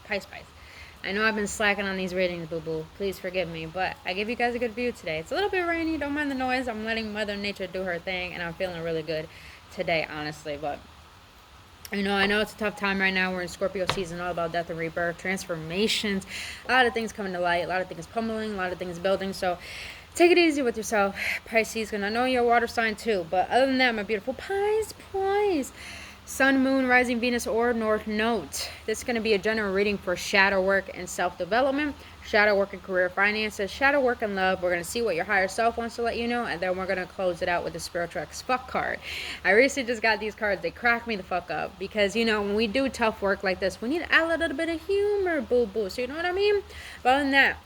Pisces. I know I've been slacking on these readings, boo-boo. Please forgive me, but I give you guys a good view today. It's a little bit rainy. Don't mind the noise. I'm letting Mother Nature do her thing, and I'm feeling really good today, honestly. But, you know, I know it's a tough time right now. We're in Scorpio season, all about death and rebirth, transformations, a lot of things coming to light, a lot of things pummeling, a lot of things building. So take it easy with yourself, Pisces, and I know you're a water sign too. But other than that, my beautiful Pisces, Sun, Moon, Rising, Venus, or North Node. This is going to be a general reading for shadow work and self-development, shadow work and career finances, shadow work and love. We're going to see what your higher self wants to let you know, and then we're going to close it out with the spiritual X fuck card. I recently just got these cards. They crack me the fuck up because, you know, when we do tough work like this, we need to add a little bit of humor, boo-boo. So you know what I mean? But other than that,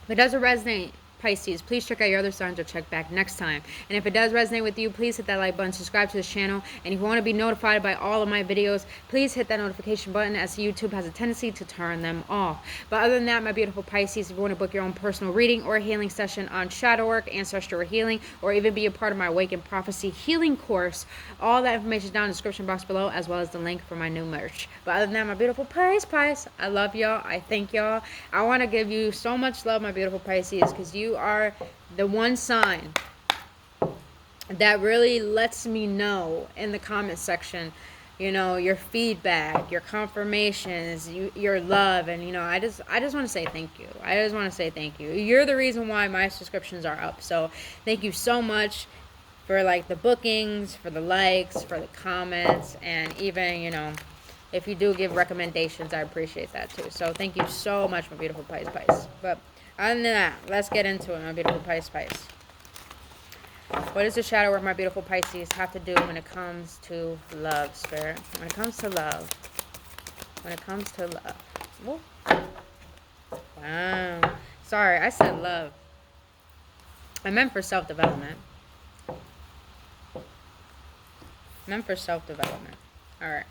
if it doesn't resonate, Pisces, please check out your other signs or check back next time. And if it does resonate with you, please hit that like button, subscribe to this channel, and if you want to be notified by all of my videos, please hit that notification button, as YouTube has a tendency to turn them off. But other than that, my beautiful Pisces, if you want to book your own personal reading or healing session on shadow work, ancestral healing, or even be a part of my Awaken Prophecy healing course, all that information is down in the description box below, as well as the link for my new merch. But other than that, my beautiful Pisces, I love y'all. I thank y'all. I want to give you so much love, my beautiful Pisces, because you are the one sign that really lets me know in the comment section, you know, your feedback, your confirmations, your love, and you know, I just want to say thank you. I just want to say thank you. You're the reason why my subscriptions are up. So thank you so much for like the bookings, for the likes, for the comments, and even, you know, if you do give recommendations, I appreciate that too. So thank you so much, my beautiful Pisces. But other than that, let's get into it, my beautiful Pisces. What does the shadow work, my beautiful Pisces, have to do when it comes to love, Spirit? When it comes to love. When it comes to love. Whoa. Wow. Sorry, I said love. I meant for self-development. Meant for self-development. Alright.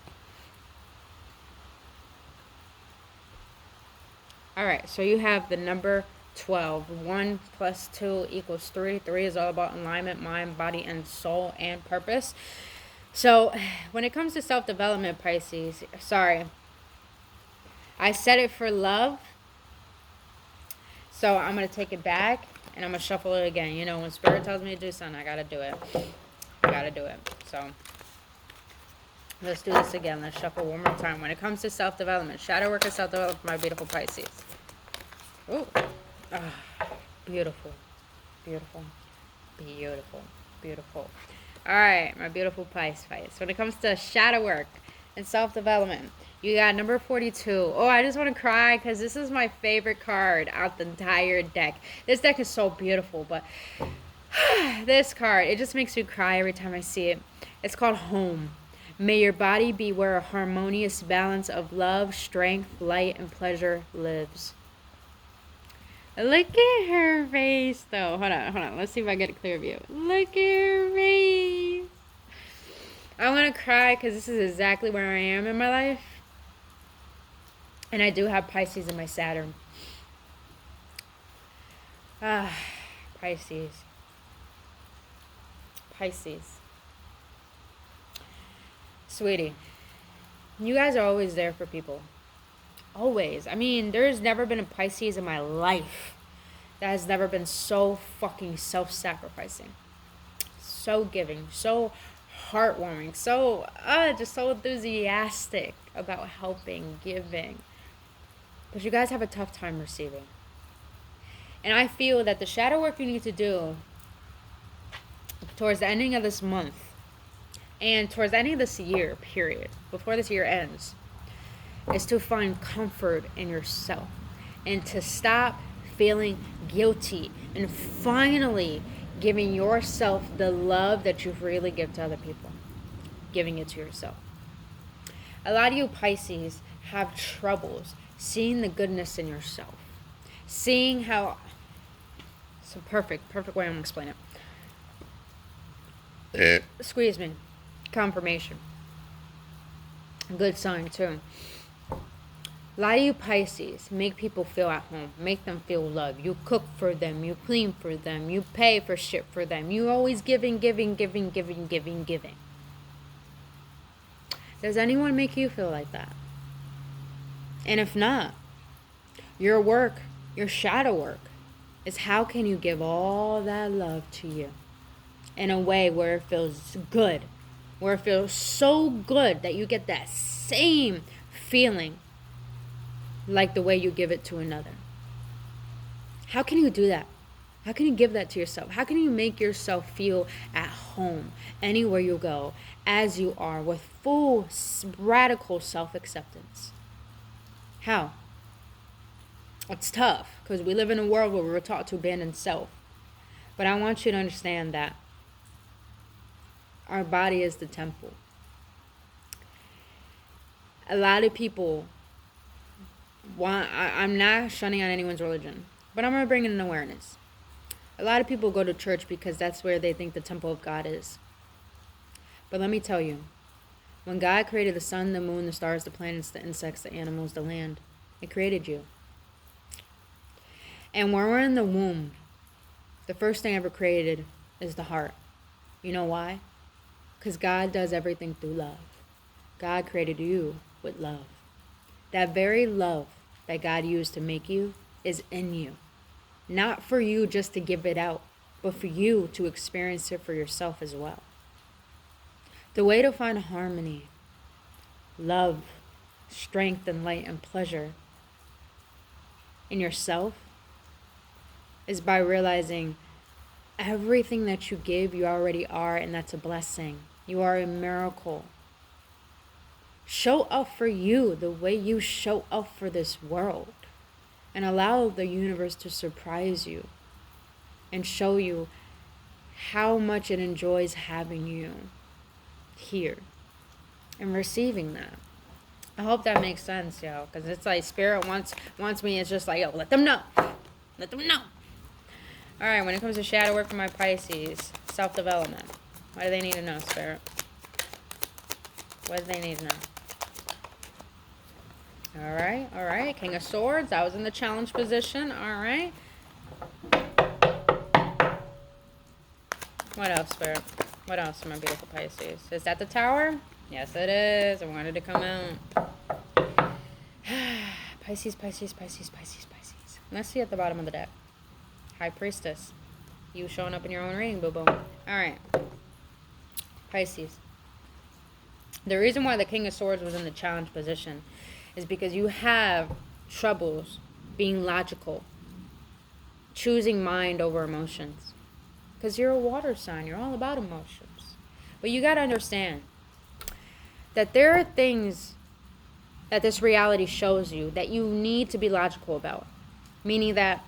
Alright, so you have the number 12. 1 plus 2 equals 3. 3 is all about alignment, mind, body, and soul, and purpose. So, when it comes to self-development, Pisces, sorry, I said it for love, so I'm going to take it back, and I'm going to shuffle it again. You know, when Spirit tells me to do something, I got to do it. I got to do it. So, let's do this again. Let's shuffle one more time. When it comes to self-development, shadow work and self-development, my beautiful Pisces. Ooh. Oh, beautiful, beautiful, beautiful, beautiful. All right, my beautiful Pisces. When it comes to shadow work and self-development, you got number 42. Oh, I just want to cry because this is my favorite card out the entire deck. This deck is so beautiful, but this card, it just makes me cry every time I see it. It's called Home. May your body be where a harmonious balance of love, strength, light, and pleasure lives. Look at her face, though. Hold on. Let's see if I get a clear view. Look at her face. I want to cry because this is exactly where I am in my life. And I do have Pisces in my Saturn. Pisces. Sweetie, you guys are always there for people. Always. I mean, there's never been a Pisces in my life that has never been so fucking self-sacrificing, so giving, so heartwarming, so just so enthusiastic about helping, giving. But you guys have a tough time receiving. And I feel that the shadow work you need to do towards the ending of this month and towards the ending of this year, period, before this year ends, is to find comfort in yourself and to stop feeling guilty and finally giving yourself the love that you really give to other people, giving it to yourself. A lot of you Pisces have troubles seeing the goodness in yourself, seeing how, it's a perfect way I'm going to explain it. Squeeze me. Confirmation. Good sign too. A lot of you Pisces make people feel at home, make them feel loved. You cook for them, you clean for them, you pay for shit for them. You always giving. Does anyone make you feel like that? And if not, your work, your shadow work, is how can you give all that love to you in a way where it feels good, where it feels so good that you get that same feeling like the way you give it to another. How can you do that? How can you give that to yourself? How can you make yourself feel at home anywhere you go, as you are, with full, radical self-acceptance? How? It's tough, because we live in a world where we're taught to abandon self. But I want you to understand that our body is the temple. A lot of people I'm not shunning on anyone's religion, but I'm going to bring in an awareness. A lot of people go to church because that's where they think the temple of God is. But let me tell you, when God created the sun, the moon, the stars, the planets, the insects, the animals, the land, it created you. And when we're in the womb, the first thing ever created is the heart. You know why? Because God does everything through love. God created you with love. That very love that God used to make you is in you. Not for you just to give it out, but for you to experience it for yourself as well. The way to find harmony, love, strength, and light and pleasure in yourself is by realizing everything that you give, you already are, and that's a blessing. You are a miracle. Show up for you the way you show up for this world, and allow the universe to surprise you and show you how much it enjoys having you here and receiving that. I hope that makes sense, yo, because it's like Spirit wants me. It's just like, yo, let them know. Let them know. All right, when it comes to shadow work for my Pisces, self-development, what do they need to know, Spirit? What do they need to know? All right. King of Swords. I was in the challenge position. All right. What else, Spirit? What else for my beautiful Pisces? Is that the Tower? Yes, it is. I wanted to come out. Pisces. Let's see at the bottom of the deck. High Priestess. You showing up in your own reading, boo-boo. All right. Pisces. The reason why the King of Swords was in the challenge position is because you have troubles being logical, choosing mind over emotions. Because you're a water sign. You're all about emotions. But you got to understand that there are things that this reality shows you that you need to be logical about. Meaning that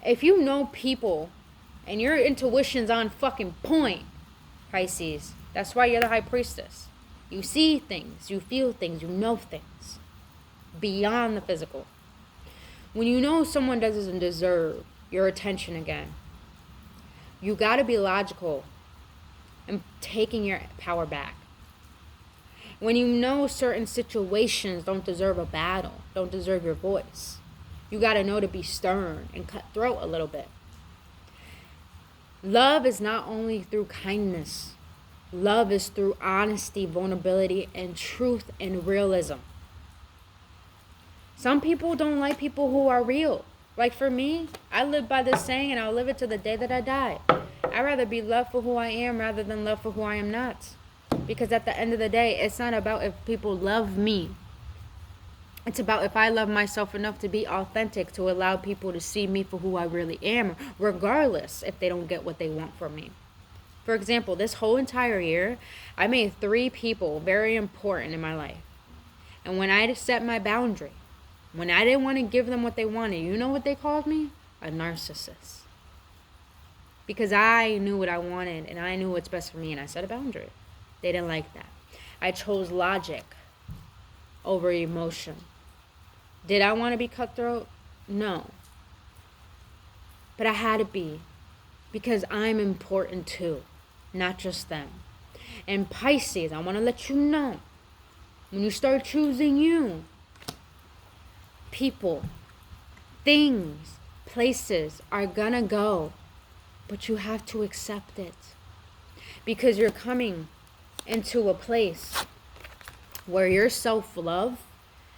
if you know people and your intuition's on fucking point, Pisces, that's why you're the High Priestess. You see things, you feel things, you know things beyond the physical. When you know someone doesn't deserve your attention again, you got to be logical and taking your power back. When you know certain situations don't deserve a battle, don't deserve your voice, you got to know to be stern and cut throat a little bit. Love is not only through kindness. Love is through honesty, vulnerability, and truth and realism. Some people don't like people who are real. Like for me, I live by this saying, and I'll live it to the day that I die. I'd rather be loved for who I am rather than loved for who I am not. Because at the end of the day, it's not about if people love me. It's about if I love myself enough to be authentic, to allow people to see me for who I really am, regardless if they don't get what they want from me. For example, this whole entire year, I made 3 people very important in my life. And when I set my boundary, when I didn't want to give them what they wanted, you know what they called me? A narcissist. Because I knew what I wanted and I knew what's best for me, and I set a boundary. They didn't like that. I chose logic over emotion. Did I want to be cutthroat? No. But I had to be, because I'm important too, not just them. And Pisces, I want to let you know, when you start choosing you, people, things, places are gonna go, but you have to accept it, because you're coming into a place where your self-love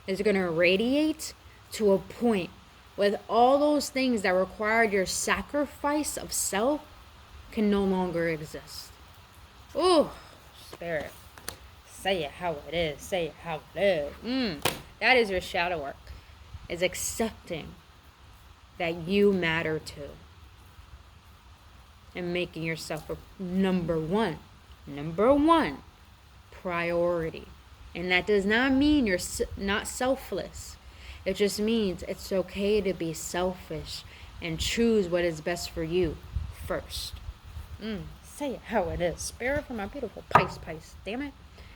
is going to radiate to a point with all those things that required your sacrifice of self can no longer exist. Oh, Spirit. Say it how it is. Say it how it is. That is your shadow work. Is accepting that you matter too. And making yourself a number one priority. And that does not mean you're not selfless. It just means it's okay to be selfish and choose what is best for you first. Say it how it is. Spirit for my beautiful Pisces. Damn it.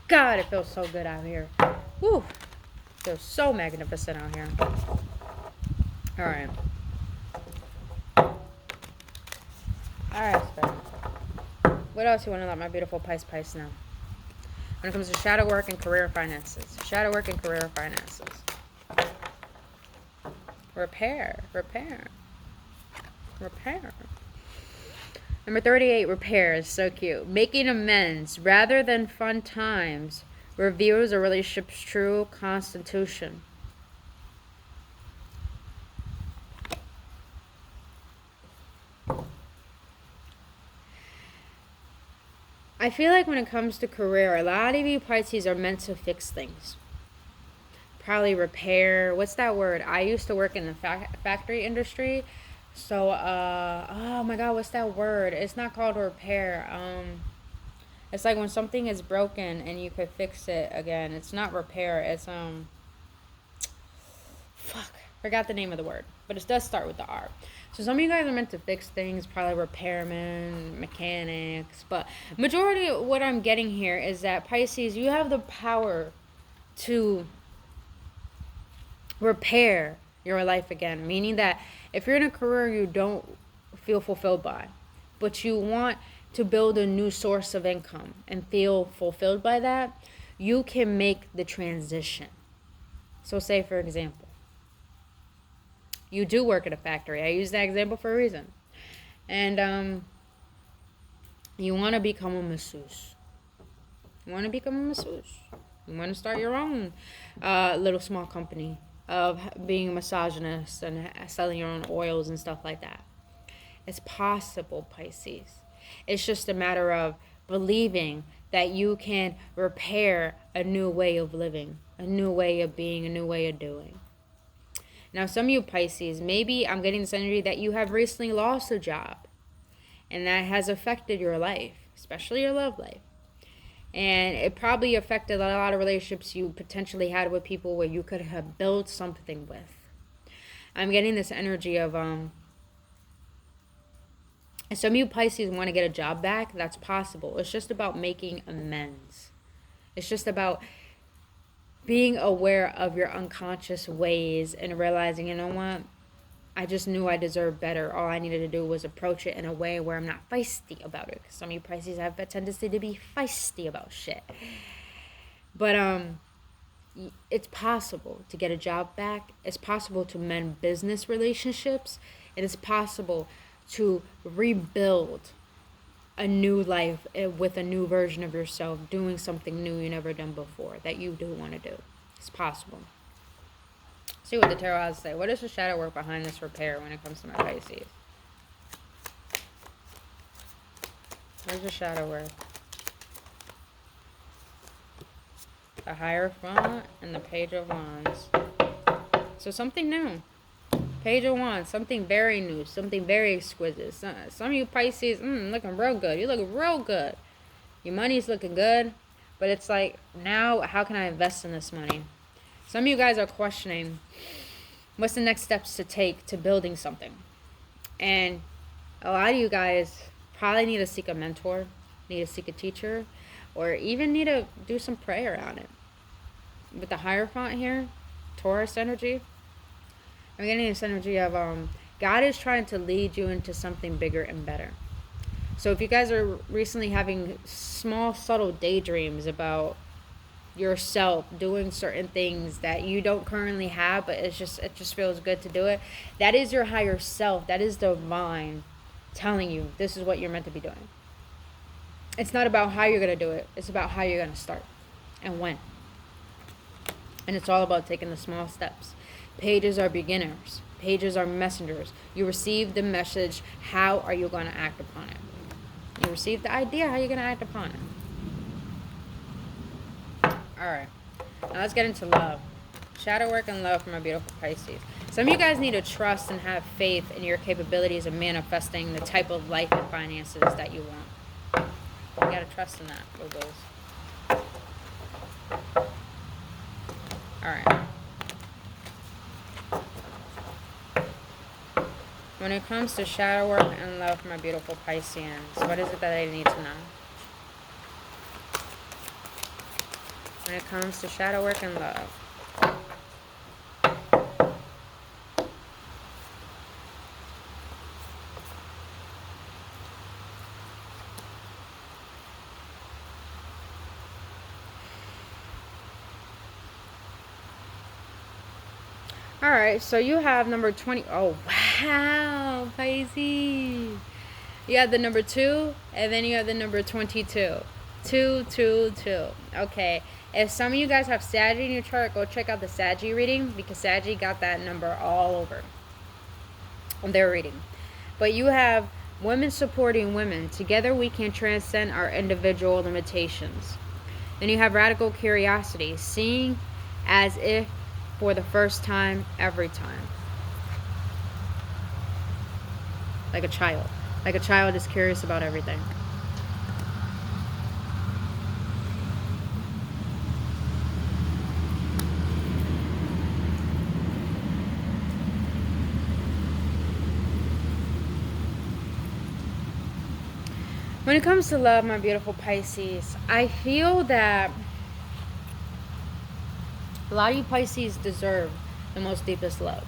God, it feels so good out here. Whew. It feels so magnificent out here. All right. Alright, Spirit. What else you want to let my beautiful Pisces know? When it comes to shadow work and career finances. Shadow work and career finances. Repair. Number 38, repair is so cute. Making amends rather than fun times reveals a relationship's true constitution. I feel like when it comes to career, a lot of you Pisces are meant to fix things. Probably repair. What's that word? I used to work in the factory industry. So, oh my God, what's that word? It's not called repair. It's like when something is broken and you could fix it again. It's not repair. It's, forgot the name of the word. But it does start with the R. So some of you guys are meant to fix things, probably repairmen, mechanics. But majority of what I'm getting here is that Pisces, you have the power to repair your life again. Meaning that if you're in a career you don't feel fulfilled by, but you want to build a new source of income and feel fulfilled by that, you can make the transition. So say, for example, you do work at a factory. I use that example for a reason. And you want to become a masseuse. You want to start your own little small company of being a misogynist and selling your own oils and stuff like that. It's possible, Pisces. It's just a matter of believing that you can repair a new way of living, a new way of being, a new way of doing. Now, some of you Pisces, maybe I'm getting this energy that you have recently lost a job. And that has affected your life, especially your love life. And it probably affected a lot of relationships you potentially had with people where you could have built something with. I'm getting this energy of, some of you Pisces want to get a job back. That's possible. It's just about making amends. It's just about being aware of your unconscious ways and realizing, you know what? I just knew I deserved better. All I needed to do was approach it in a way where I'm not feisty about it. Because some of you Pisces have a tendency to be feisty about shit. But it's possible to get a job back. It's possible to mend business relationships. It is possible to rebuild a new life with a new version of yourself, doing something new you never done before that you do want to do. It's possible. See what the tarot has to say. What is the shadow work behind this repair when it comes to my Pisces? Where's the shadow work? The Hierophant and the Page of Wands. So something new. Page of Wands, something very new, something very exquisite. Some of you Pisces, looking real good. You look real good. Your money's looking good. But it's like, now, how can I invest in this money? Some of you guys are questioning, what's the next steps to take to building something? And a lot of you guys probably need to seek a mentor, need to seek a teacher, or even need to do some prayer on it. With the Hierophant here, Taurus energy, I'm getting this energy of God is trying to lead you into something bigger and better. So if you guys are recently having small, subtle daydreams about yourself doing certain things that you don't currently have, but it just feels good to do it, that is your higher self. That is divine telling you this is what you're meant to be doing. It's not about how you're going to do it. It's about how you're going to start and when. And it's all about taking the small steps. Pages are beginners. Pages are messengers. You receive the message. How are you going to act upon it? You receive the idea. How are you going to act upon it? Alright. Now let's get into love. Shadow work and love for my beautiful Pisces. Some of you guys need to trust and have faith in your capabilities of manifesting the type of life and finances that you want. You gotta trust in that, boo-boos. Alright. When it comes to shadow work and love for my beautiful Pisceans, what is it that I need to know? When it comes to shadow work and love. Alright, so you have number 20. Oh, wow, Pisces. You have the number 2, and then you have the number 22. 2, 2, 2. Okay, if some of you guys have Sag in your chart, go check out the Sag reading, because Sag got that number all over their reading. But you have women supporting women. Together we can transcend our individual limitations. Then you have radical curiosity, seeing as if for the first time, every time. Like a child. Like a child is curious about everything. When it comes to love, my beautiful Pisces, I feel that a lot of you Pisces deserve the most deepest love.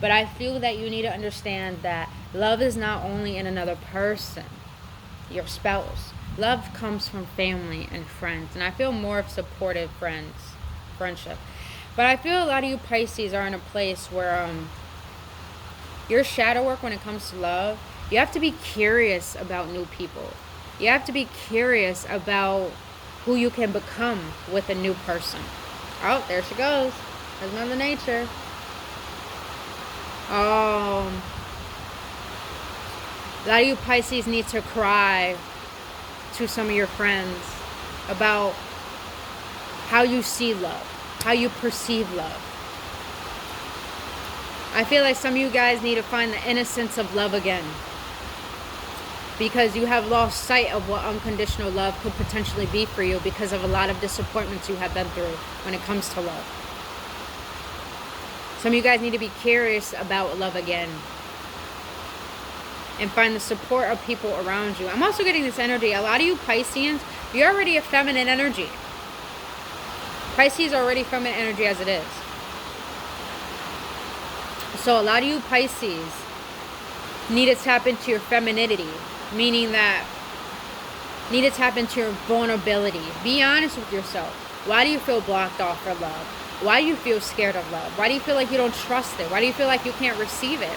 But I feel that you need to understand that love is not only in another person, your spouse. Love comes from family and friends. And I feel more of supportive friendship. But I feel a lot of you Pisces are in a place where your shadow work when it comes to love, you have to be curious about new people. You have to be curious about who you can become with a new person. Oh, there she goes. There's Mother Nature. A lot of you Pisces need to cry to some of your friends about how you see love, how you perceive love. I feel like some of you guys need to find the innocence of love again, because you have lost sight of what unconditional love could potentially be for you because of a lot of disappointments you have been through when it comes to love. Some of you guys need to be curious about love again and find the support of people around you. I'm also getting this energy. A lot of you Pisceans, you're already a feminine energy. Pisces are already feminine energy as it is. So a lot of you Pisces need to tap into your femininity. Meaning that need to tap into your vulnerability. Be honest with yourself. Why do you feel blocked off for love? Why do you feel scared of love? Why do you feel like you don't trust it? Why do you feel like you can't receive it?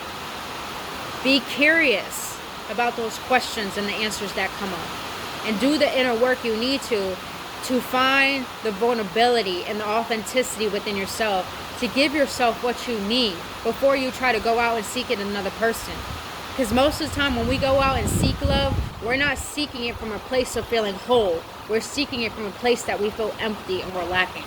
Be curious about those questions and the answers that come up. And do the inner work you need to find the vulnerability and the authenticity within yourself to give yourself what you need before you try to go out and seek it in another person. Because most of the time when we go out and seek love, we're not seeking it from a place of feeling whole. We're seeking it from a place that we feel empty and we're lacking.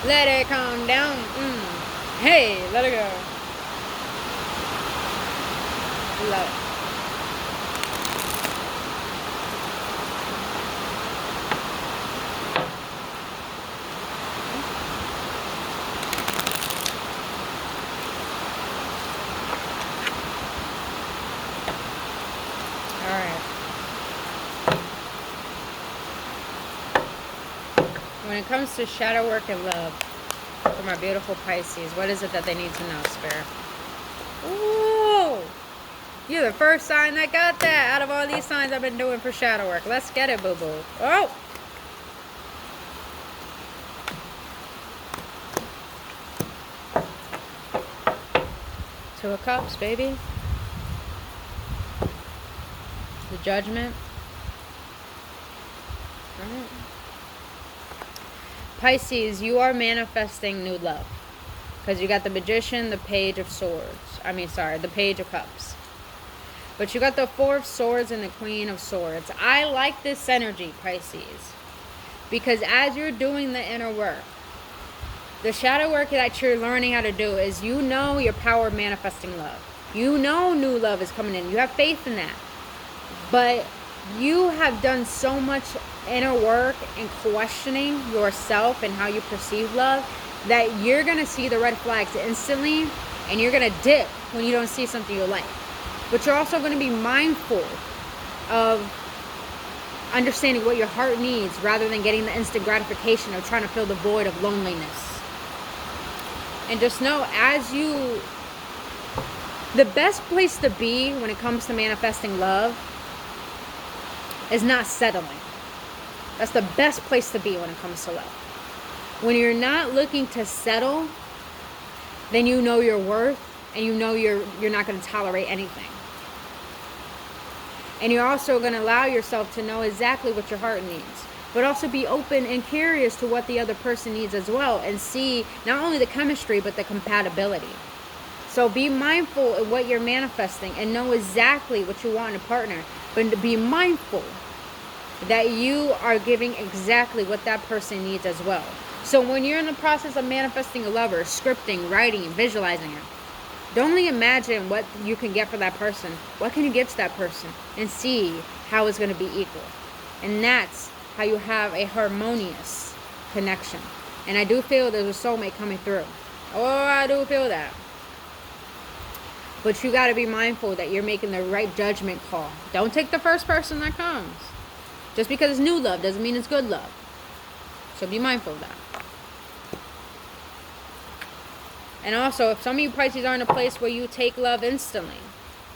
Let it calm down. Hey, let it go. Love it. All right. When it comes to shadow work and love for my beautiful Pisces, what is it that they need to know, Spirit? Ooh! You're the first sign that got that out of all these signs I've been doing for shadow work. Let's get it, boo-boo. Oh! Two of Cups, baby. The Judgment. All right. Pisces, you are manifesting new love. Because you got the Magician, the Page of Swords. The Page of Cups. But you got the Four of Swords and the Queen of Swords. I like this energy, Pisces. Because as you're doing the inner work, the shadow work that you're learning how to do is, you know your power of manifesting love. You know new love is coming in. You have faith in that. But you have done so much inner work and questioning yourself and how you perceive love that you're going to see the red flags instantly, and you're going to dip when you don't see something you like. But you're also going to be mindful of understanding what your heart needs rather than getting the instant gratification of trying to fill the void of loneliness. And just know, the best place to be when it comes to manifesting love is not settling. That's the best place to be when it comes to love. When you're not looking to settle, then you know your worth, and you know you're not going to tolerate anything. And you're also going to allow yourself to know exactly what your heart needs. But also be open and curious to what the other person needs as well, and see not only the chemistry but the compatibility. So be mindful of what you're manifesting and know exactly what you want in a partner, but be mindful that you are giving exactly what that person needs as well. So when you're in the process of manifesting a lover, scripting, writing, and visualizing it, don't only imagine what you can get for that person. What can you give to that person? And see how it's going to be equal. And that's how you have a harmonious connection. And I do feel there's a soulmate coming through. Oh, I do feel that. But you got to be mindful that you're making the right judgment call. Don't take the first person that comes. Just because it's new love doesn't mean it's good love. So be mindful of that. And also, if some of you Pisces are in a place where you take love instantly,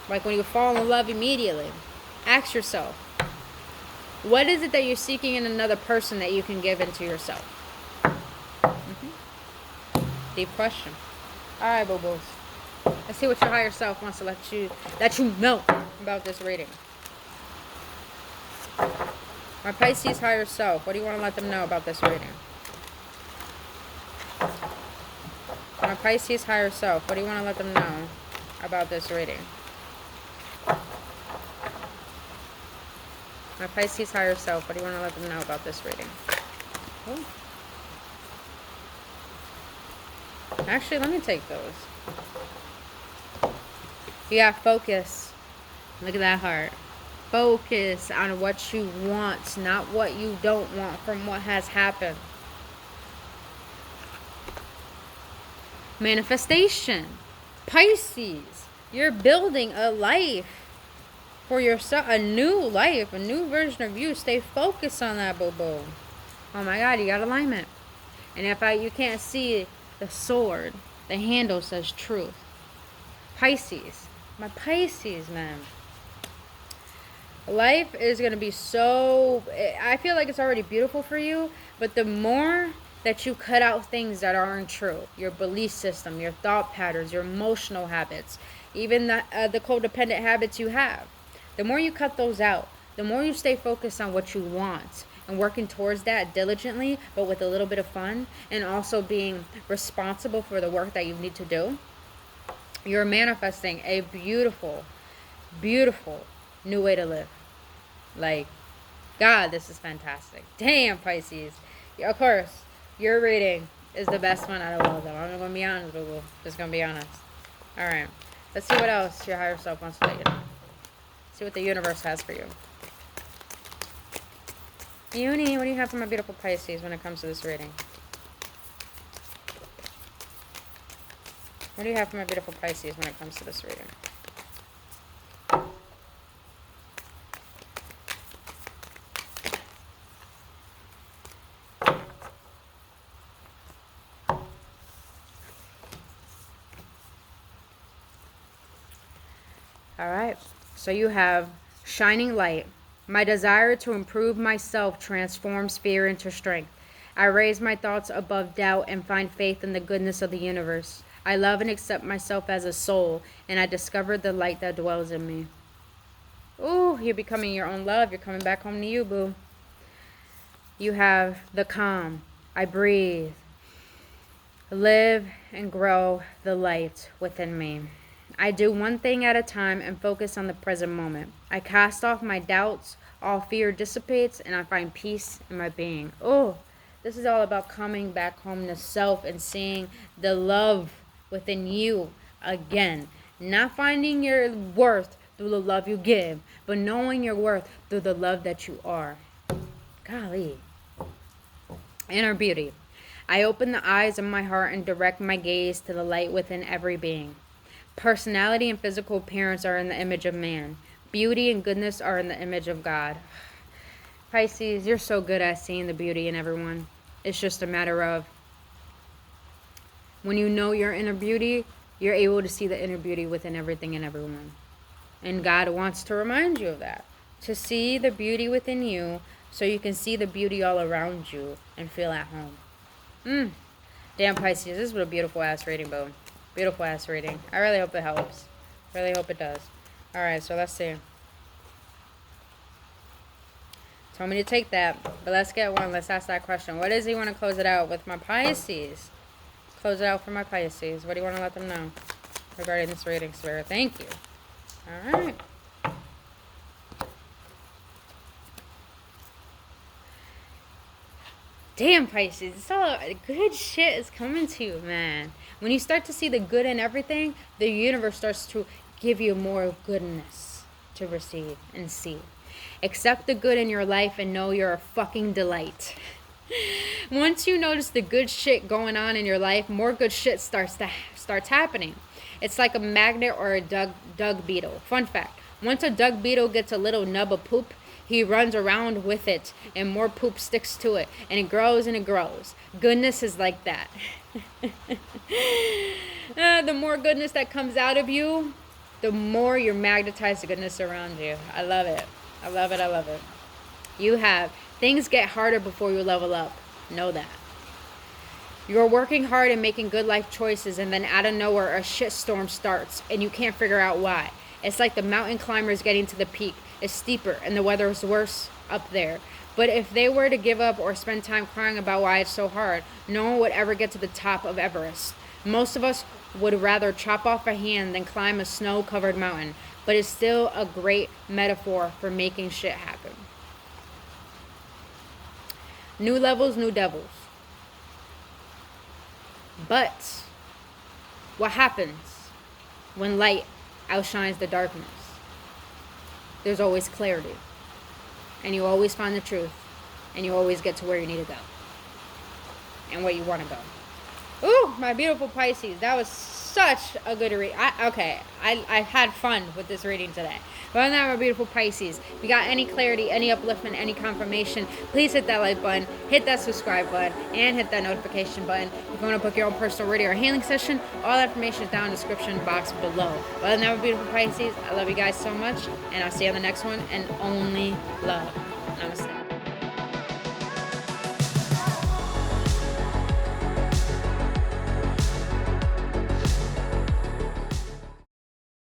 like when you fall in love immediately, ask yourself, what is it that you're seeking in another person that you can give into yourself? Deep question. All right, boo-boos. Let's see what your higher self wants to let you know about this reading. My Pisces higher self, what do you want to let them know about this reading? My Pisces higher self, what do you want to let them know about this reading? My Pisces higher self, what do you want to let them know about this reading? Ooh. Actually, let me take those. Yeah, focus. Look at that heart. Focus on what you want, not what you don't want from what has happened. Manifestation. Pisces, you're building a life for yourself, a new life, a new version of you. Stay focused on that, boo-boo. Oh my God, you got alignment. And if you can't see the sword, the handle says truth. Pisces, my Pisces, man. Life is going to be so, I feel like it's already beautiful for you, but the more that you cut out things that aren't true, your belief system, your thought patterns, your emotional habits, even the codependent habits you have, the more you cut those out, the more you stay focused on what you want and working towards that diligently, but with a little bit of fun, and also being responsible for the work that you need to do, you're manifesting a beautiful, beautiful new way to live. Like, God, this is fantastic. Damn, Pisces. Of course, your reading is the best one out of all of them. I'm going to be honest, boo-boo. Just going to be honest. All right. Let's see what else your higher self wants to let you know. See what the universe has for you. Uni, what do you have for my beautiful Pisces when it comes to this reading? What do you have for my beautiful Pisces when it comes to this reading? All right, so you have shining light. My desire to improve myself transforms fear into strength. I raise my thoughts above doubt and find faith in the goodness of the universe. I love and accept myself as a soul, and I discovered the light that dwells in me. Ooh, you're becoming your own love. You're coming back home to you, boo. You have the calm. I breathe. Live and grow the light within me. I do one thing at a time and focus on the present moment. I cast off my doubts. All fear dissipates, and I find peace in my being. Oh, this is all about coming back home to self and seeing the love within you again. Not finding your worth through the love you give, but knowing your worth through the love that you are. Golly. Inner beauty. I open the eyes of my heart and direct my gaze to the light within every being. Personality and physical appearance are in the image of man. Beauty and goodness are in the image of God. Pisces, you're so good at seeing the beauty in everyone. It's just a matter of when you know your inner beauty, you're able to see the inner beauty within everything and everyone. And God wants to remind you of that. To see the beauty within you so you can see the beauty all around you and feel at home. Damn, Pisces, this is a beautiful ass reading, bro. Beautiful ass reading. I really hope it helps. Really hope it does. Alright, so let's see. Told me to take that, but let's get one. Let's ask that question. What does he want to close it out with my Pisces? Close it out for my Pisces. What do you want to let them know regarding this reading, Spirit? Thank you. Alright. Damn, Pisces, it's all good shit is coming to you, man. When you start to see the good in everything, the universe starts to give you more goodness to receive and see. Accept the good in your life and know you're a fucking delight. Once you notice the good shit going on in your life, more good shit starts happening. It's like a magnet or a dung beetle. Fun fact, once a dung beetle gets a little nub of poop, he runs around with it, and more poop sticks to it, and it grows and it grows. Goodness is like that. The more goodness that comes out of you, the more you're magnetized to goodness around you. I love it. I love it. I love it. You have things get harder before you level up. Know that. You're working hard and making good life choices, and then out of nowhere a shitstorm starts, and you can't figure out why. It's like the mountain climbers getting to the peak. It's steeper and the weather is worse up there. But if they were to give up or spend time crying about why it's so hard, no one would ever get to the top of Everest. Most of us would rather chop off a hand than climb a snow-covered mountain, but it's still a great metaphor for making shit happen. New levels, new devils. But what happens when light outshines the darkness? There's always clarity. And you always find the truth. And you always get to where you need to go. And where you want to go. Ooh, my beautiful Pisces. That was such a good read. I had fun with this reading today. But other than that, my beautiful Pisces, if you got any clarity, any upliftment, any confirmation, please hit that like button, hit that subscribe button, and hit that notification button. If you want to book your own personal reading or healing session, all that information is down in the description box below. But other than that, my beautiful Pisces, I love you guys so much, and I'll see you on the next one, and only love. Namaste.